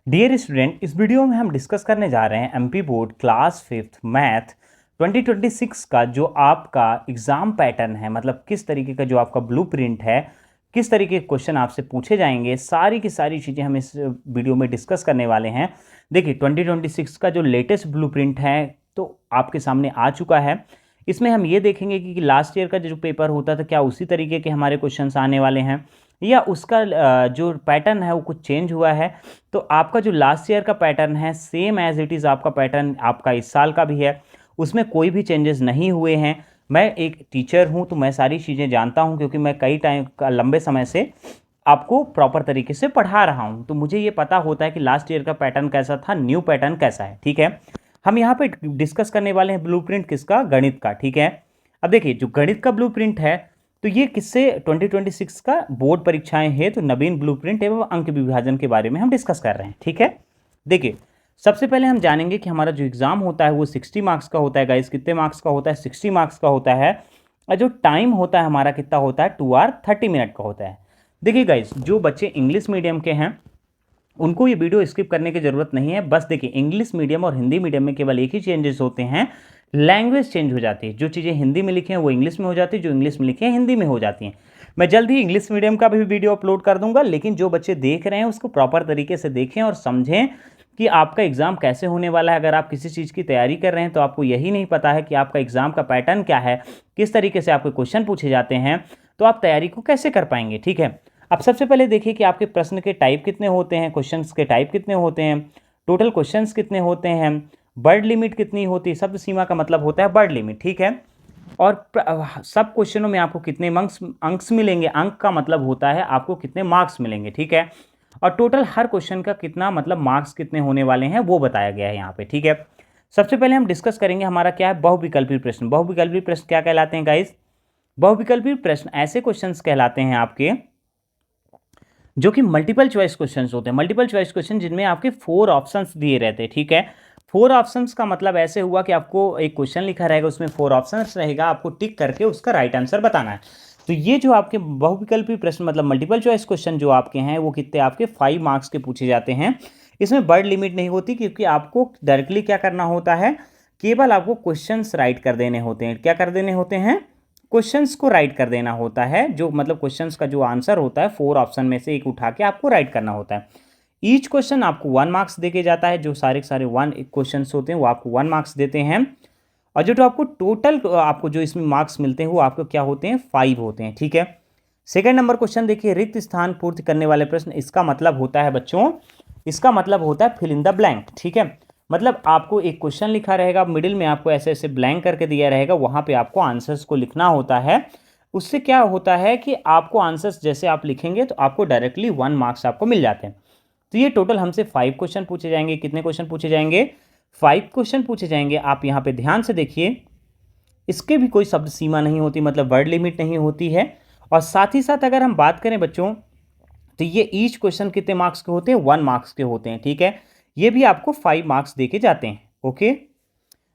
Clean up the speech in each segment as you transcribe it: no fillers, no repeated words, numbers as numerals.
Dear student, इस video में हम डिस्कस करने जा रहे हैं MP board class 5th math 2026 का जो आपका एग्ज़ाम पैटर्न है, मतलब किस तरीके का जो आपका ब्लूप्रिंट है, किस तरीके के क्वेश्चन आपसे पूछे जाएंगे, सारी की सारी चीज़ें हम इस वीडियो में डिस्कस करने वाले हैं। देखिए 2026 का जो लेटेस्ट ब्लूप्रिंट है तो आपके सामने आ चुका है। इसमें हम ये देखेंगे कि लास्ट ईयर का जो पेपर होता था क्या उसी तरीके के हमारे क्वेश्चंस आने वाले हैं या उसका जो पैटर्न है वो कुछ चेंज हुआ है। तो आपका जो लास्ट ईयर का पैटर्न है सेम एज इट इज़ आपका पैटर्न आपका इस साल का भी है, उसमें कोई भी चेंजेस नहीं हुए हैं। मैं एक टीचर हूं तो मैं सारी चीज़ें जानता हूं क्योंकि मैं कई टाइम का लंबे समय से आपको प्रॉपर तरीके से पढ़ा रहा हूं, तो मुझे ये पता होता है कि लास्ट ईयर का पैटर्न कैसा था, न्यू पैटर्न कैसा है। ठीक है, हम यहाँ पे डिस्कस करने वाले हैं ब्लूप्रिंट किसका, गणित का। ठीक है, अब देखिए जो गणित का ब्लूप्रिंट है तो ये किससे 2026 का बोर्ड परीक्षाएं हैं तो नवीन ब्लूप्रिंट एवं अंक विभाजन के बारे में हम डिस्कस कर रहे हैं। ठीक है, देखिए सबसे पहले हम जानेंगे कि हमारा जो एग्जाम होता है वो 60 मार्क्स का होता है। गाइस कितने मार्क्स का होता है? 60 मार्क्स का होता है। और जो टाइम होता है हमारा कितना होता है? 2 आवर 30 मिनट का होता है। देखिए गाइस जो बच्चे इंग्लिश मीडियम के हैं उनको ये वीडियो स्किप करने की ज़रूरत नहीं है। बस देखिए इंग्लिश मीडियम और हिंदी मीडियम में केवल एक ही चेंजेस होते हैं, लैंग्वेज चेंज हो जाती है। जो चीज़ें हिंदी में लिखी हैं वो इंग्लिश में हो जाती है, जो इंग्लिश में लिखी हैं हिंदी में हो जाती हैं। मैं जल्द ही इंग्लिश मीडियम का भी वीडियो अपलोड कर दूंगा, लेकिन जो बच्चे देख रहे हैं उसको प्रॉपर तरीके से देखें और समझें कि आपका एग्ज़ाम कैसे होने वाला है। अगर आप किसी चीज़ की तैयारी कर रहे हैं तो आपको यही नहीं पता है कि आपका एग्ज़ाम का पैटर्न क्या है, किस तरीके से आपके क्वेश्चन पूछे जाते हैं, तो आप तैयारी को कैसे कर पाएंगे। ठीक है, अब सबसे पहले देखिए कि आपके प्रश्न के टाइप कितने होते हैं, क्वेश्चंस के टाइप कितने होते हैं, टोटल क्वेश्चंस कितने होते हैं, वर्ड लिमिट कितनी होती है। शब्द सीमा का मतलब होता है वर्ड लिमिट। ठीक है, और सब क्वेश्चनों में आपको कितने अंक्स मिलेंगे, अंक का मतलब होता है आपको कितने मार्क्स मिलेंगे। ठीक है, और टोटल हर क्वेश्चन का कितना मतलब मार्क्स कितने होने वाले हैं वो बताया गया है यहाँ पे। ठीक है, सबसे पहले हम डिस्कस करेंगे हमारा क्या है, बहुविकल्पी प्रश्न। बहुविकल्पी प्रश्न क्या कहलाते हैं गाइस? बहुविकल्पी प्रश्न ऐसे क्वेश्चंस कहलाते हैं आपके जो कि मल्टीपल चॉइस क्वेश्चंस होते हैं। मल्टीपल चॉइस क्वेश्चन जिनमें आपके 4 ऑप्शंस दिए रहते हैं। ठीक है, 4 ऑप्शंस का मतलब ऐसे हुआ कि आपको एक क्वेश्चन लिखा रहेगा, उसमें 4 ऑप्शंस रहेगा, आपको टिक करके उसका राइट आंसर बताना है। तो ये जो आपके बहुविकल्पी प्रश्न मतलब मल्टीपल चॉइस क्वेश्चन जो आपके हैं वो कितने आपके 5 मार्क्स के पूछे जाते हैं। इसमें वर्ड लिमिट नहीं होती क्योंकि आपको डायरेक्टली क्या करना होता है, केवल आपको क्वेश्चंस राइट कर देने होते हैं। क्या कर देने होते हैं? क्वेश्चंस को राइट कर देना होता है। जो मतलब क्वेश्चंस का जो आंसर होता है 4 ऑप्शन में से एक उठा के आपको राइट करना होता है। ईच क्वेश्चन आपको 1 मार्क्स देके जाता है। जो सारे के सारे 1 क्वेश्चंस होते हैं वो आपको 1 मार्क्स देते हैं। और जो आपको टोटल आपको जो इसमें मार्क्स मिलते हैं वो आपको क्या होते हैं? 5 होते हैं। ठीक है, सेकेंड नंबर क्वेश्चन देखिए, रिक्त स्थान पूर्ति करने वाले प्रश्न। इसका मतलब होता है बच्चों, इसका मतलब होता है फिल इन द ब्लैंक। ठीक है, मतलब आपको एक क्वेश्चन लिखा रहेगा, मिडिल में आपको ऐसे ऐसे ब्लैंक करके दिया रहेगा, वहाँ पे आपको आंसर्स को लिखना होता है। उससे क्या होता है कि आपको आंसर्स जैसे आप लिखेंगे तो आपको डायरेक्टली 1 मार्क्स आपको मिल जाते हैं। तो ये टोटल हमसे 5 क्वेश्चन पूछे जाएंगे। कितने क्वेश्चन पूछे जाएंगे? 5 क्वेश्चन पूछे जाएंगे। आप यहाँ पे ध्यान से देखिए, इसके भी कोई शब्द सीमा नहीं होती, मतलब वर्ड लिमिट नहीं होती है। और साथ ही साथ अगर हम बात करें बच्चों तो ये ईच क्वेश्चन कितने मार्क्स के होते हैं? 1 मार्क्स के होते हैं। ठीक है, ये भी आपको 5 मार्क्स देके जाते हैं। ओके,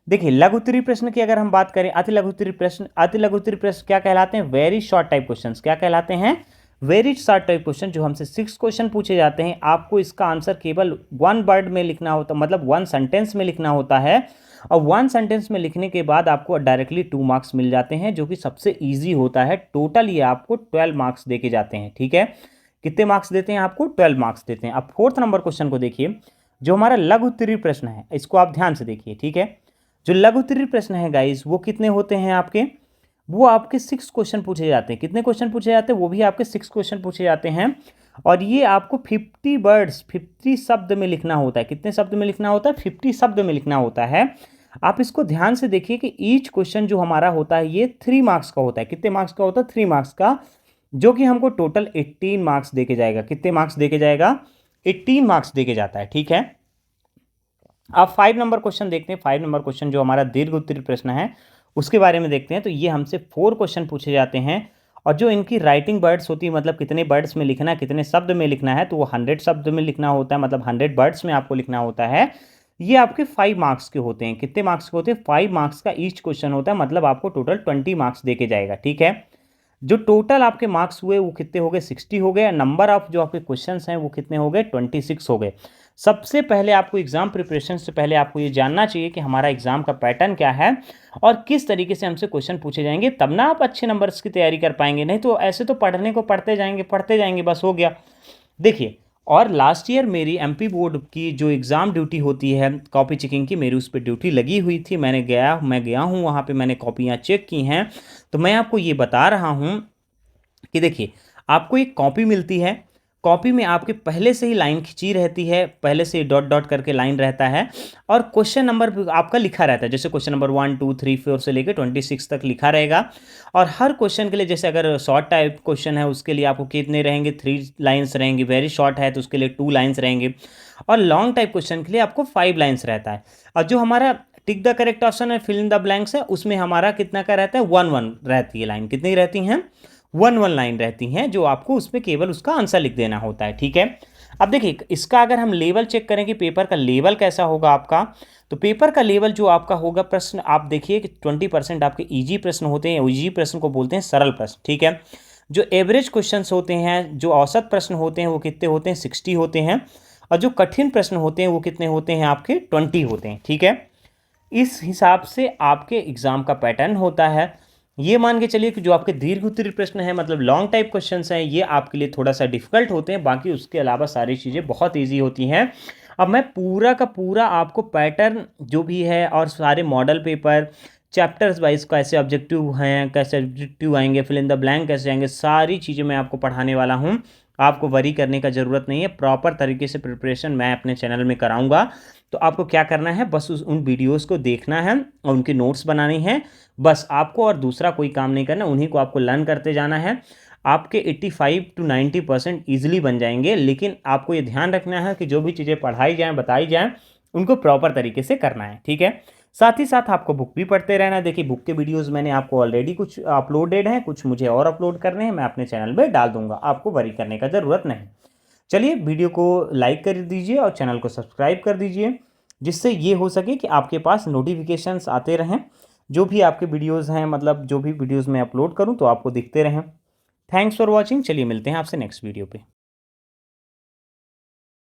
देखिए लघु उत्तरीय प्रश्न की अगर हम बात करें, अति लघु उत्तरीय प्रश्न, अति लघु उत्तरीय प्रश्न क्या कहलाते हैं? Very short type questions. क्या कहलाते हैं? Very short type question. जो हमसे 6 क्वेश्चन पूछे जाते हैं, आपको इसका आंसर केवल 1 वर्ड में लिखना होता, मतलब 1 सेंटेंस में लिखना होता है। और 1 सेंटेंस में लिखने के बाद आपको डायरेक्टली 2 मार्क्स मिल जाते हैं, जो कि सबसे ईजी होता है। टोटल ये आपको 12 मार्क्स देके जाते हैं। ठीक है, कितने मार्क्स देते हैं? आपको 12 मार्क्स देते हैं। अब फोर्थ नंबर क्वेश्चन को देखिए, जो हमारा लघु उत्तरीय प्रश्न है, इसको आप ध्यान से देखिए। ठीक है, जो लघु उत्तरीय प्रश्न है गाइस वो कितने होते हैं आपके? वो आपके 6 क्वेश्चन पूछे जाते हैं। कितने क्वेश्चन पूछे जाते हैं? वो भी आपके 6 क्वेश्चन पूछे जाते हैं। और ये आपको 50 वर्ड्स 50 शब्द में लिखना होता है। कितने शब्द में लिखना होता है? 50 शब्द में लिखना होता है। आप इसको ध्यान से देखिए कि ईच क्वेश्चन जो हमारा होता है ये 3 मार्क्स का होता है। कितने मार्क्स का होता है? 3 मार्क्स का, जो कि हमको टोटल 18 मार्क्स देके जाएगा। कितने मार्क्स देके जाएगा? 18 मार्क्स देके जाता है। ठीक है, अब 5 नंबर क्वेश्चन देखते हैं। 5 नंबर क्वेश्चन जो हमारा दीर्घ उत्तरीय प्रश्न है उसके बारे में देखते हैं। तो ये हमसे 4 क्वेश्चन पूछे जाते हैं। और जो इनकी राइटिंग वर्ड्स होती है, मतलब कितने वर्ड्स में लिखना है, कितने शब्द में लिखना है, तो वो 100 शब्द में लिखना होता है, मतलब 100 वर्ड्स में आपको लिखना होता है। ये आपके 5 मार्क्स के होते हैं। कितने मार्क्स के होते हैं? 5 मार्क्स का ईच क्वेश्चन होता है, मतलब आपको टोटल 20 मार्क्स दे के जाएगा। ठीक है, जो टोटल आपके मार्क्स हुए वो कितने हो गए? 60 हो गए। नंबर ऑफ जो आपके क्वेश्चंस हैं वो कितने हो गए? 26 हो गए। सबसे पहले आपको एग्ज़ाम प्रिपरेशन से पहले आपको ये जानना चाहिए कि हमारा एग्ज़ाम का पैटर्न क्या है और किस तरीके से हमसे क्वेश्चन पूछे जाएंगे, तब ना आप अच्छे नंबर्स की तैयारी कर पाएंगे। नहीं तो ऐसे तो पढ़ने को पढ़ते जाएंगे बस हो गया। देखिए, और लास्ट ईयर मेरी एमपी बोर्ड की जो एग्ज़ाम ड्यूटी होती है कॉपी चेकिंग की, मेरी उस पर ड्यूटी लगी हुई थी। मैं गया हूँ वहाँ पे, मैंने कॉपियाँ चेक की हैं। तो मैं आपको ये बता रहा हूँ कि देखिए, आपको एक कॉपी मिलती है, कॉपी में आपके पहले से ही लाइन खिंची रहती है, पहले से डॉट डॉट करके लाइन रहता है और क्वेश्चन नंबर भी आपका लिखा रहता है। जैसे क्वेश्चन नंबर 1 2 3 4 से लेकर 26 तक लिखा रहेगा। और हर क्वेश्चन के लिए, जैसे अगर शॉर्ट टाइप क्वेश्चन है उसके लिए आपको कितने रहेंगे, 3 लाइन्स रहेंगी। वेरी शॉर्ट है तो उसके लिए 2 लाइन्स रहेंगे। और लॉन्ग टाइप क्वेश्चन के लिए आपको 5 लाइन्स रहता है। और जो हमारा टिक द करेक्ट ऑप्शन है, फिल इन द ब्लैंक्स है, उसमें हमारा कितना का रहता है, 1 रहती है लाइन। कितनी रहती हैं, 1 लाइन रहती हैं, जो आपको उसमें केवल उसका आंसर लिख देना होता है। ठीक है। अब देखिए, इसका अगर हम लेवल चेक करें कि पेपर का लेवल कैसा होगा आपका, तो पेपर का लेवल जो आपका होगा, प्रश्न आप देखिए कि 20% आपके इजी प्रश्न होते हैं। इजी प्रश्न को बोलते हैं सरल प्रश्न। ठीक है। जो एवरेज क्वेश्चंस होते हैं, जो औसत प्रश्न होते हैं, वो कितने होते हैं, 60 होते हैं। और जो कठिन प्रश्न होते हैं वो कितने होते हैं, आपके 20 होते हैं। ठीक है। इस हिसाब से आपके एग्ज़ाम का पैटर्न होता है। ये मान के चलिए कि जो आपके दीर्घ उत्तरीय प्रश्न हैं, मतलब लॉन्ग टाइप क्वेश्चंस हैं, ये आपके लिए थोड़ा सा डिफिकल्ट होते हैं। बाकी उसके अलावा सारी चीज़ें बहुत इजी होती हैं। अब मैं पूरा का पूरा आपको पैटर्न जो भी है और सारे मॉडल पेपर चैप्टर्स वाइज कैसे ऑब्जेक्टिव हैं, कैसे ऑब्जेक्टिव आएंगे, फिल इन द ब्लैंक कैसे आएंगे, सारी चीज़ें मैं आपको पढ़ाने वाला हूँ। आपको वरी करने का ज़रूरत नहीं है। प्रॉपर तरीके से प्रिपरेशन मैं अपने चैनल में कराऊंगा। तो आपको क्या करना है, बस उन वीडियोस को देखना है और उनकी नोट्स बनानी है। बस आपको और दूसरा कोई काम नहीं करना, उन्हीं को आपको लर्न करते जाना है। आपके 85 to 90% ईजिली बन जाएंगे। लेकिन आपको ये ध्यान रखना है कि जो भी चीज़ें पढ़ाई जाएँ, बताई जाएँ, उनको प्रॉपर तरीके से करना है। ठीक है। साथ ही साथ आपको बुक भी पढ़ते रहना है। देखिए, बुक के वीडियोज़ मैंने आपको ऑलरेडी कुछ अपलोडेड हैं, कुछ मुझे और अपलोड करने हैं, मैं अपने चैनल पर डाल दूंगा। आपको वरी करने का ज़रूरत नहीं। चलिए, वीडियो को लाइक कर दीजिए और चैनल को सब्सक्राइब कर दीजिए, जिससे ये हो सके कि आपके पास नोटिफिकेशंस आते रहें। जो भी आपके वीडियोज़ हैं, मतलब जो भी वीडियोज़ मैं अपलोड करूं, तो आपको दिखते रहें। Thanks for watching. चलिए, मिलते हैं आपसे नेक्स्ट वीडियो पे।